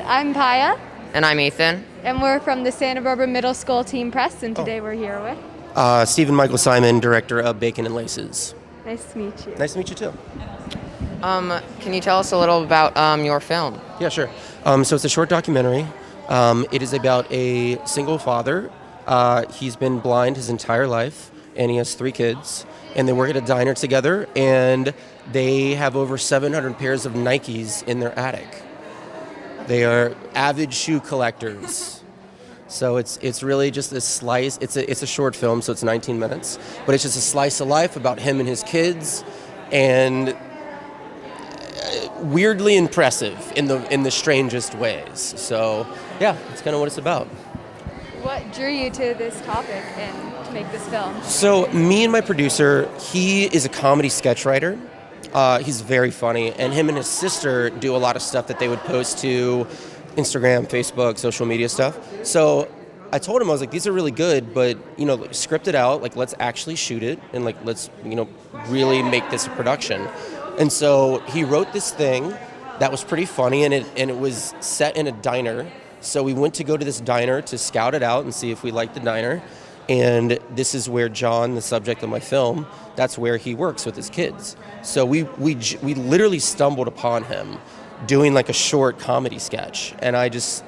I'm PAIA, And I'm Ethan. and we're from the Santa Barbara Middle School Team Press, and today we're here with... Stephen Michael Simon, director of Bacon and Laces. Nice to meet you. Nice to meet you too. Can you tell us a little about your film? Yeah, sure. So it's a short documentary. It is about a single father. He's been blind his entire life, and he has 3 kids. And they work at a diner together, and they have over 700 pairs of Nikes in their attic. They are avid shoe collectors. So it's really just a slice. It's a short film, so it's 19 minutes. But it's just a slice of life about him and his kids, and weirdly impressive in the strangest ways. So yeah, that's kind of what it's about. What drew you to this topic and to make this film? So me and my producer, he is a comedy sketch writer. He's very funny, and him and his sister do a lot of stuff that they would post to Instagram, Facebook, social media stuff. So I told him, I was like, these are really good, but script it out, like let's actually shoot it, and like let's really make this a production. And so he wrote this thing that was pretty funny, and it was set in a diner. So we went to go to this diner to scout it out and see if we liked the diner. And this is where John, the subject of my film, that's where he works with his kids. So we literally stumbled upon him doing like a short comedy sketch, and I just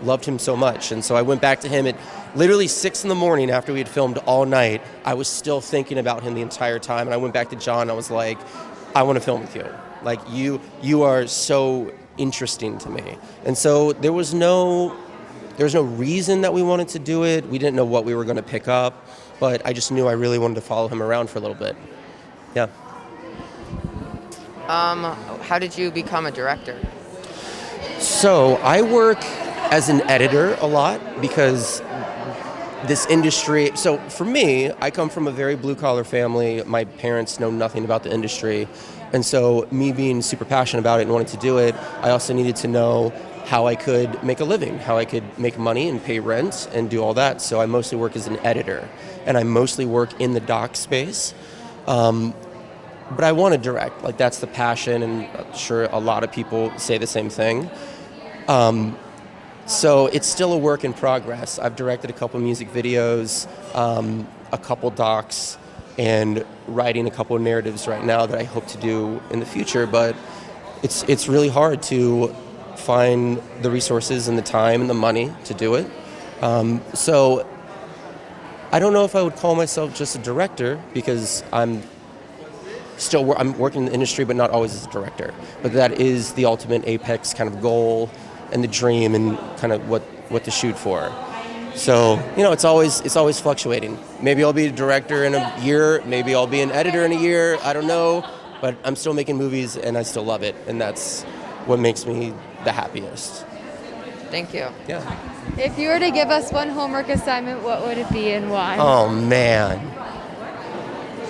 loved him so much. And so I went back to him at literally 6 a.m. after we had filmed all night. I was still thinking about him the entire time, and I went back to John and I was like, I want to film with you. Like you are so interesting to me. And so there was no reason that we wanted to do it. We didn't know what we were going to pick up, but I just knew I really wanted to follow him around for a little bit. Yeah. How did you become a director? So I work as an editor a lot because this industry, so for me, I come from a very blue-collar family. My parents know nothing about the industry. And so me being super passionate about it and wanting to do it, I also needed to know how I could make a living, how I could make money and pay rent and do all that. So I mostly work as an editor, and I mostly work in the doc space. But I want to direct, like that's the passion, and I'm sure a lot of people say the same thing. So it's still a work in progress. I've directed a couple music videos, a couple docs, and writing a couple of narratives right now that I hope to do in the future. But it's really hard to find the resources and the time and the money to do it. So I don't know if I would call myself just a director, because I'm working in the industry, but not always as a director. But that is the ultimate apex kind of goal and the dream and kind of what to shoot for. So, it's always fluctuating. Maybe I'll be a director in a year, maybe I'll be an editor in a year, I don't know. But I'm still making movies and I still love it, and that's what makes me the happiest. Thank you. Yeah. If you were to give us one homework assignment, what would it be and why? Oh man.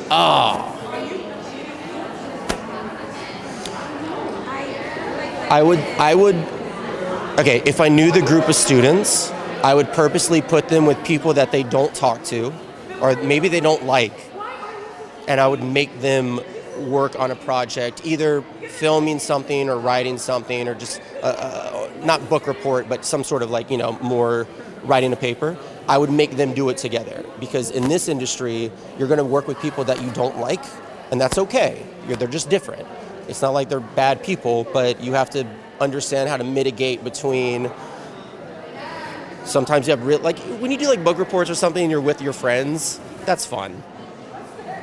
Oh. I would, okay, if I knew the group of students, I would purposely put them with people that they don't talk to, or maybe they don't like, and I would make them work on a project, either filming something or writing something, or just, not book report, but some sort of like, more writing a paper. I would make them do it together, because in this industry, you're gonna work with people that you don't like, and that's okay. They're just different. It's not like they're bad people, but you have to understand how to mitigate between. Sometimes you have like when you do like book reports or something and you're with your friends, that's fun.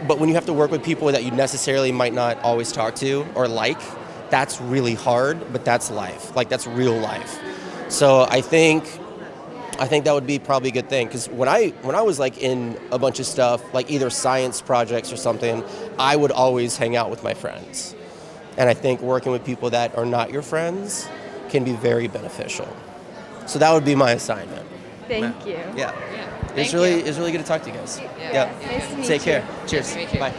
But when you have to work with people that you necessarily might not always talk to or like, that's really hard, but that's life. Like that's real life. So I think that would be probably a good thing, because when I was like in a bunch of stuff, like either science projects or something, I would always hang out with my friends. And I think working with people that are not your friends can be very beneficial. So that would be my assignment. Thank you. Yeah. Yeah. It's really good to talk to you guys. Yeah. Nice to meet Take you. care. Cheers. Nice to meet you. Bye.